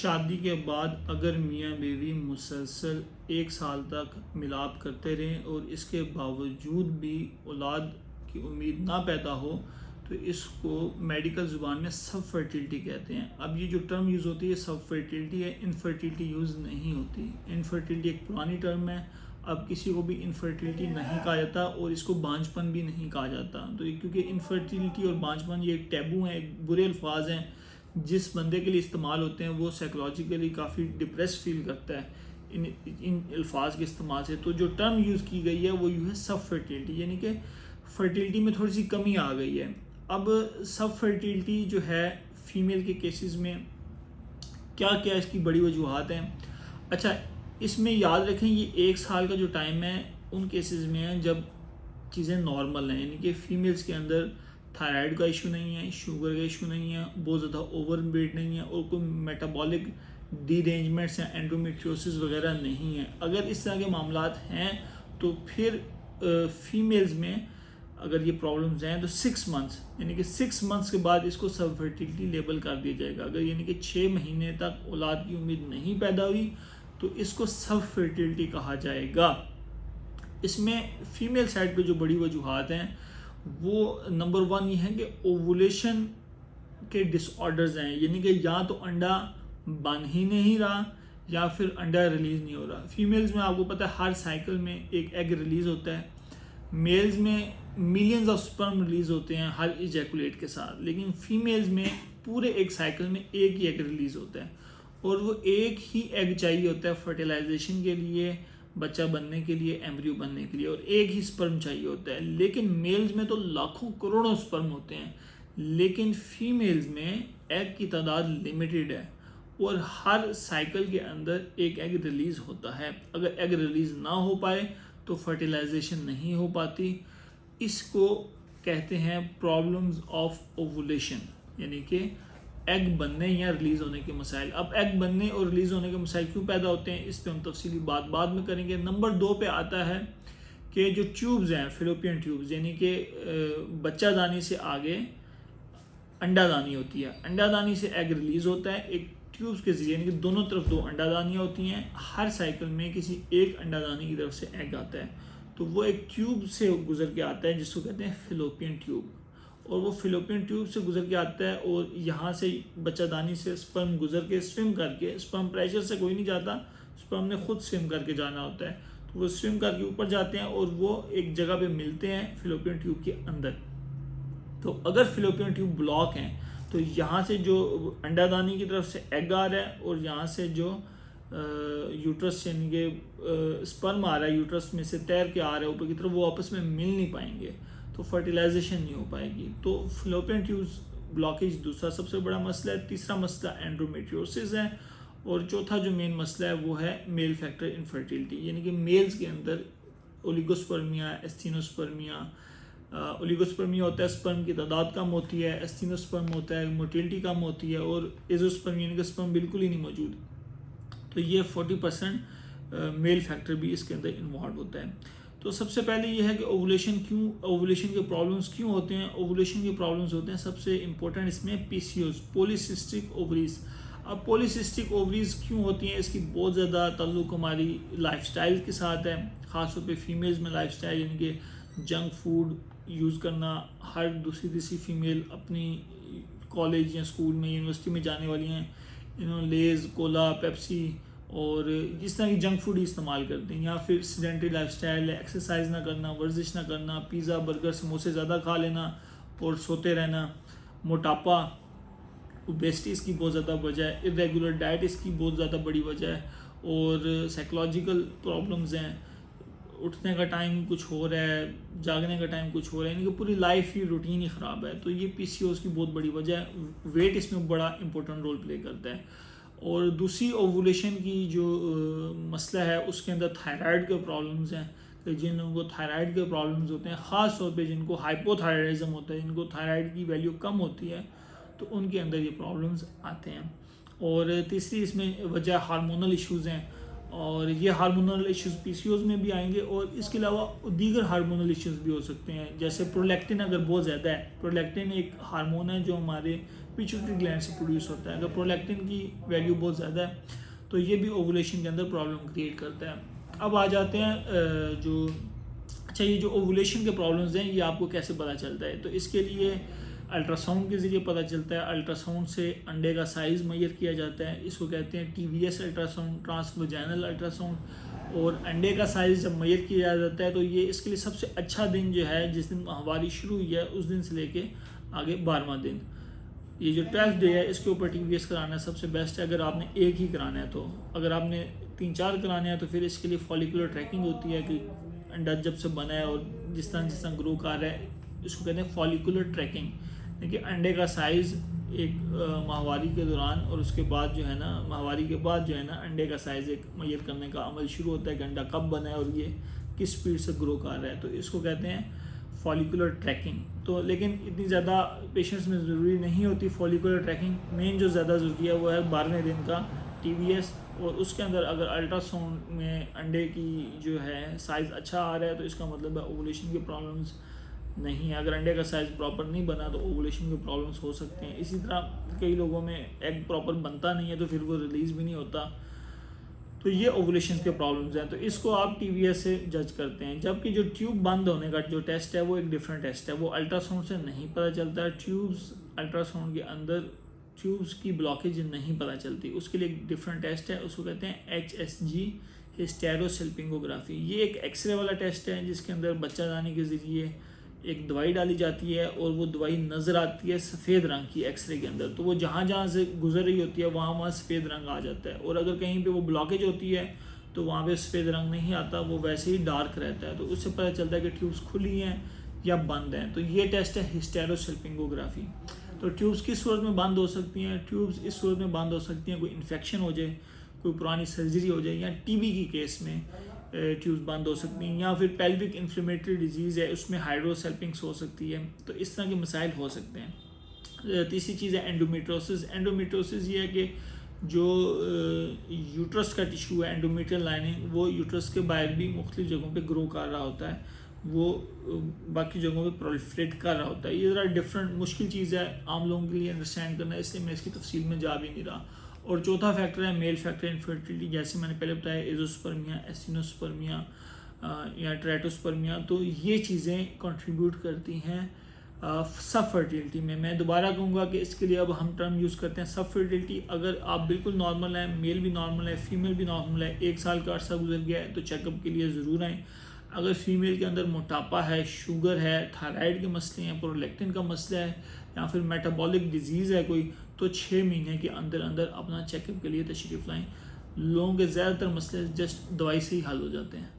शादी के बाद अगर मियाँ बीवी मुसलसल 1 साल तक मिलाप करते रहें और इसके बावजूद भी औलाद की उम्मीद ना पैदा हो तो इसको मेडिकल ज़ुबान में सब फर्टिलिटी कहते हैं। अब ये जो टर्म यूज़ होती है सब फर्टिलिटी है, इनफर्टिलिटी यूज़ नहीं होती। इनफर्टिलिटी एक पुरानी टर्म है, अब किसी को भी इनफर्टिलिटी नहीं कहा जाता और इसको बांझपन भी नहीं कहा जाता। तो क्योंकि इनफर्टिलिटी और बांझपन ये एक टैबू हैं, एक बुरे अल्फाज हैं जिस बंदे के लिए इस्तेमाल होते हैं वो साइकोलॉजिकली काफ़ी डिप्रेस फील करता है इन अल्फाज के इस्तेमाल से। तो जो टर्म यूज़ की गई है वो यूँ है सब फर्टिलिटी, यानी कि फर्टिलिटी में थोड़ी सी कमी आ गई है। अब सब फर्टिलिटी जो है फीमेल के केसेस में क्या क्या इसकी बड़ी वजूहत हैं। अच्छा, इसमें याद रखें ये 1 साल का जो टाइम है उन केसेस में है जब चीज़ें नॉर्मल हैं, यानी कि फीमेल्स के अंदर थायराइड का इशू नहीं है, शुगर का इशू नहीं है, बहुत ज़्यादा ओवर वेट नहीं है और कोई मेटाबॉलिक डीरेंजमेंट्स या एंडोमेट्रियोसिस वगैरह नहीं है। अगर इस तरह के मामलात हैं तो फिर फीमेल्स में अगर ये प्रॉब्लम्स हैं तो 6 मंथ्स, यानी कि 6 मंथ्स के बाद इसको सब फर्टिलिटी लेबल कर दिया जाएगा। अगर यानी कि 6 महीने तक औलाद की उम्मीद नहीं पैदा हुई तो इसको सब फर्टिलिटी कहा जाएगा। इसमें फ़ीमेल साइड पे जो बड़ी वजूहत हैं वो नंबर 1 ये है कि ओवुलेशन के डिसऑर्डर्स हैं, यानी कि या तो अंडा बन ही नहीं रहा या फिर अंडा रिलीज़ नहीं हो रहा। फीमेल्स में आपको पता है हर साइकिल में एक एग रिलीज़ होता है, मेल्स में मिलियंस ऑफ स्पर्म रिलीज़ होते हैं हर इजैकुलेट के साथ, लेकिन फीमेल्स में पूरे एक साइकिल में एक ही एग रिलीज़ होता है और वो एक ही एग चाहिए होता है फर्टिलाइजेशन के लिए, बच्चा बनने के लिए, एम्ब्रियो बनने के लिए, और एक ही स्पर्म चाहिए होता है। लेकिन मेल्स में तो लाखों करोड़ों स्पर्म होते हैं, लेकिन फीमेल्स में एग की तादाद लिमिटेड है और हर साइकिल के अंदर एक एग रिलीज़ होता है। अगर एग रिलीज़ ना हो पाए तो फर्टिलाइजेशन नहीं हो पाती। इसको कहते हैं प्रॉब्लम्स ऑफ ओवुलेशन, यानी कि एग बनने या रिलीज़ होने के मसाइल। अब एग बनने और रिलीज़ होने के मसाइल क्यों पैदा होते हैं इस पर हम तफसीली बात बाद में करेंगे। नंबर 2 पे आता है कि जो ट्यूब्स हैं फिलोपियन ट्यूब्स, यानी कि बच्चादानी से आगे अंडादानी होती है, अंडादानी से एग रिलीज़ होता है एक ट्यूब्स के जरिए, यानी कि दोनों तरफ 2 अंडादानियाँ होती हैं, हर साइकिल में किसी एक अंडादानी की तरफ से एग आता है, तो वो एक ट्यूब से गुजर के आता है जिसको कहते हैं फिलोपियन ट्यूब, और वो फिलोपियन ट्यूब से गुजर के आता है और यहाँ से बच्चादानी से स्पर्म गुजर के स्विम करके, स्पर्म प्रेशर से कोई नहीं जाता, स्पर्म ने खुद स्विम करके जाना होता है, तो वो स्विम करके ऊपर जाते हैं और वो एक जगह पे मिलते हैं फिलोपियन ट्यूब के अंदर। तो अगर फिलोपियन ट्यूब ब्लॉक हैं तो यहाँ से जो अंडादानी की तरफ से एग आ रहा है और यहाँ से जो यूट्रस यानी कि स्पर्म आ रहा है यूट्रस में से तैर के आ रहा है ऊपर की तरफ, वो आपस में मिल नहीं पाएंगे तो फर्टिलाइजेशन नहीं हो पाएगी। तो फिलोपियन ट्यूब्स ब्लॉकेज दूसरा सबसे बड़ा मसला है। तीसरा मसला एंडोमेट्रियोसिस है और चौथा जो मेन मसला है वो है मेल फैक्टर इनफर्टिलिटी, यानी कि मेल्स के अंदर ओलिगोस्पर्मिया, एस्थेनोस्पर्मिया। ओलिगोस्पर्मिया होता है स्पर्म की तादाद कम होती है, एस्थेनोस्पर्म होता है मोटिलिटी कम होती है, और एजोस्पर्म यानी कि स्पर्म बिल्कुल ही नहीं मौजूद। तो ये 40% मेल फैक्टर भी इसके अंदर इन्वॉल्व होता है। तो सबसे पहले ये है कि ओवुलेशन के प्रॉब्लम्स क्यों होते हैं। ओवुलेशन के प्रॉब्लम्स होते हैं सबसे इंपॉर्टेंट इसमें पीसीओएस, पॉलीसिस्टिक ओवरीज। अब पॉलीसिस्टिक ओवरीज क्यों होती हैं, इसकी बहुत ज़्यादा ताल्लुक हमारी लाइफस्टाइल के साथ है, ख़ासतौर पे फीमेल्स में लाइफस्टाइल, यानी कि जंक फूड यूज़ करना। हर दूसरी तीसरी फीमेल अपनी कॉलेज या स्कूल में, यूनिवर्सिटी में जाने वाली हैं, इन्होंने लेज़, कोला, पेप्सी और इस तरह की जंक फूड इस्तेमाल करते हैं। या फिर सीडेंटरी लाइफस्टाइल है, एक्सरसाइज ना करना, वर्जिश ना करना, पिज़्ज़ा बर्गर समोसे ज़्यादा खा लेना और सोते रहना। मोटापा, ओबेसिटी इसकी बहुत ज़्यादा वजह है। इरेगुलर डाइट इसकी बहुत ज़्यादा बड़ी वजह है। और साइकोलॉजिकल प्रॉब्लम्स हैं, उठने का टाइम कुछ हो रहा है, जागने का टाइम कुछ हो रहा है, यानी कि पूरी लाइफ ही रूटीन ही ख़राब है। तो ये पीसीओएस की बहुत बड़ी वजह है। वेट इसमें बड़ा इंपॉर्टेंट रोल प्ले करता है। और दूसरी ओवुलेशन की जो मसला है उसके अंदर थायराइड के प्रॉब्लम्स हैं, कि जिन लोगों को थायराइड के प्रॉब्लम्स होते हैं, ख़ास तौर पे जिनको हाइपोथायराइडिज्म होता है, जिनको थायराइड की वैल्यू कम होती है, तो उनके अंदर ये प्रॉब्लम्स आते हैं। और तीसरी इसमें वजह हार्मोनल इश्यूज़ हैं, और ये हार्मोनल इश्यूज़ पीसीओज में भी आएंगे, और इसके अलावा दीगर हार्मोनल इश्यूज़ भी हो सकते हैं, जैसे प्रोलैक्टिन अगर बहुत ज़्यादा है। प्रोलैक्टिन एक हार्मोन है जो हमारे पिट्यूटरी ग्लैंड से प्रोड्यूस होता है। अगर प्रोलैक्टिन की वैल्यू बहुत ज़्यादा है तो ये भी ओवुलेशन के अंदर प्रॉब्लम क्रिएट करता है। अब आ जाते हैं अच्छा, ये जो ओवुलेशन के प्रॉब्लम्स हैं ये आपको कैसे पता चलता है? तो इसके लिए अल्ट्रासाउंड के ज़रिए पता चलता है। अल्ट्रासाउंड से अंडे का साइज़ मेजर किया जाता है, इसको कहते हैं TVS अल्ट्रासाउंड, ट्रांसवैजाइनल अल्ट्रासाउंड। और अंडे का साइज़ जब मेजर किया जाता है तो ये इसके लिए सबसे अच्छा दिन जो है जिस दिन माहवारी शुरू हुई है उस दिन से लेके आगे 12वां दिन, ये जो 12th डे है इसके ऊपर TVS कराना सबसे बेस्ट है। अगर आपने एक ही कराना है तो, अगर आपने 3-4 कराने हैं तो फिर इसके लिए फॉलिकुलर ट्रैकिंग होती है कि अंडा जब से बना है और जिस तरह ग्रो कर रहा है, इसको कहते हैं फॉलिकुलर ट्रैकिंग। देखिए अंडे का साइज़ एक माहवारी के दौरान और उसके बाद जो है ना, माहवारी के बाद जो है ना, अंडे का साइज़ एक मेजर करने का अमल शुरू होता है कि अंडा कब बना है और ये किस स्पीड से ग्रो कर रहा है, तो इसको कहते हैं फॉलिकुलर ट्रैकिंग। तो लेकिन इतनी ज़्यादा पेशेंट्स में ज़रूरी नहीं होती फॉलिकुलर ट्रैकिंग। मेन जो ज़्यादा ज़रूरी है वो है 12वें दिन का TVS, और उसके अंदर अगर अल्ट्रासाउंड में अंडे की जो है साइज़ अच्छा आ रहा है तो इसका मतलब है ओवुलेशन की प्रॉब्लम्स नहीं है। अगर अंडे का साइज़ प्रॉपर नहीं बना तो ओवुलेशन के प्रॉब्लम्स हो सकते हैं। इसी तरह कई लोगों में एग प्रॉपर बनता नहीं है तो फिर वो रिलीज़ भी नहीं होता, तो ये ओवुलेशन के प्रॉब्लम्स हैं। तो इसको आप TVS से जज करते हैं। जबकि जो ट्यूब बंद होने का जो टेस्ट है वो एक डिफरेंट टेस्ट है, वो अल्ट्रासाउंड से नहीं पता चलता है। ट्यूब्स अल्ट्रासाउंड के अंदर ट्यूब्स की ब्लॉकेज नहीं पता चलती, उसके लिए एक डिफरेंट टेस्ट है, उसको कहते हैं HSG, हिस्टेरोसल्पिंगोग्राफी। ये एक एक्सरे वाला टेस्ट है जिसके अंदर बच्चादानी के ज़रिए एक दवाई डाली जाती है और वो दवाई नज़र आती है सफ़ेद रंग की एक्सरे के अंदर, तो वो जहाँ जहाँ से गुजर रही होती है वहाँ वहाँ सफ़ेद रंग आ जाता है। और अगर कहीं पे वो ब्लॉकेज होती है तो वहाँ पे सफ़ेद रंग नहीं आता, वो वैसे ही डार्क रहता है, तो उससे पता चलता है कि ट्यूब्स खुली हैं या बंद हैं। तो ये टेस्ट है हिस्टेरोसल्पिंगोग्राफी। तो ट्यूब्स किस सूरत में बंद हो सकती हैं? ट्यूब्स इस सूरत में बंद हो सकती हैं, कोई इन्फेक्शन हो जाए, कोई पुरानी सर्जरी हो जाए, या TB की केस में ट्यूब्स बंद हो सकती हैं, या फिर पेल्विक इन्फ्लेमेटरी डिजीज़ है उसमें हाइड्रोसेल्पिंग्स हो सकती है। तो इस तरह के मसाइल हो सकते हैं। तीसरी चीज़ है एंडोमेट्रोसिस। एंडोमेट्रोसिस ये है कि जो यूट्रस का टिश्यू है, एंडोमेट्रियल लाइनिंग, वो यूट्रस के बाहर भी मुख्तलिफ जगहों पे ग्रो कर रहा होता है, वो बाकी जगहों पे प्रोलिफरेट कर रहा होता है। ये ज़रा डिफरेंट मुश्किल चीज़ है आम लोगों के लिए अंडरस्टैंड करना, इसलिए मैं इसकी तफसील में जा भी नहीं रहा। और चौथा फैक्टर है मेल फैक्टर इनफर्टिलिटी, जैसे मैंने पहले बताया एजोस्पर्मिया, एस्टिनोस्पर्मिया या ट्रैटोस्पर्मिया। तो ये चीज़ें कंट्रीब्यूट करती हैं सब फर्टिलिटी में। मैं दोबारा कहूँगा कि इसके लिए अब हम टर्म यूज़ करते हैं सब फर्टिलिटी। अगर आप बिल्कुल नॉर्मल हैं, मेल भी नॉर्मल है, फीमेल भी नॉर्मल है, 1 साल का अर्सा गुजर गया है तो चेकअप के लिए ज़रूर आएँ। अगर फीमेल के अंदर मोटापा है, शुगर है, थायराइड के मसले हैं, प्रोलैक्टिन का मसला है, या फिर मेटाबॉलिक डिजीज़ है कोई, तो 6 महीने के अंदर अंदर अपना चेकअप के लिए तशरीफ़ लाएँ। लोगों के ज़्यादातर मसले जस्ट दवाई से ही हल हो जाते हैं।